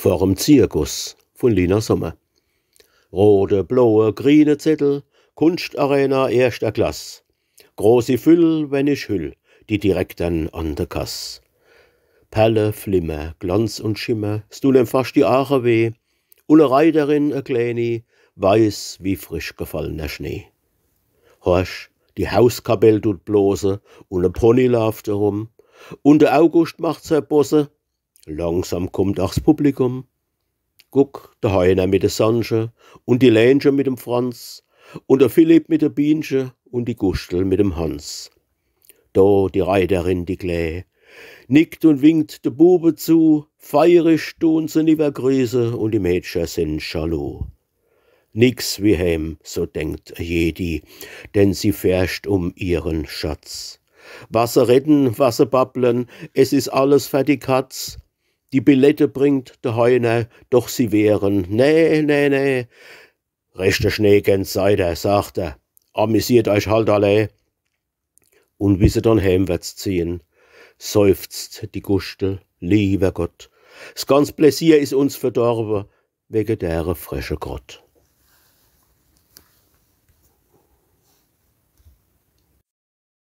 Vorm Zirkus von Lina Sommer. Rote, blaue, grüne Zettel, Kunstarena erster Klasse. Große Füll, wenn ich hüll, die Direkten an der Kass. Perle, Flimmer, Glanz und Schimmer, es tun ihm fast die Aare weh. Und eine Reiterin, eine Kleine, weiß wie frisch gefallener Schnee. Horch, die Hauskapelle tut blose und ein Pony läuft herum. Und der August macht sein Bosse. Langsam kommt auch das Publikum. Guck, der Heiner mit der Sanche und die Lähnchen mit dem Franz und der Philipp mit der Bienche und die Gustel mit dem Hans. Da die Reiterin, die Klee, nickt und winkt der Bube zu, feierisch tun sie lieber Grüße und die Mädchen sind jaloux. Nix wie heim, so denkt jedi, denn sie färscht um ihren Schatz. Wasser retten, Wasser babbeln, es ist alles für die Katz. Die Billette bringt der Heiner, doch sie wehren, nee. Rechter Schneegänse seid ihr, sagt er, amüsiert euch halt alle. Und wie sie dann heimwärts ziehen, seufzt die Gustel, lieber Gott, das ganz Pläsier ist uns verdorben, wegen der freche Grott.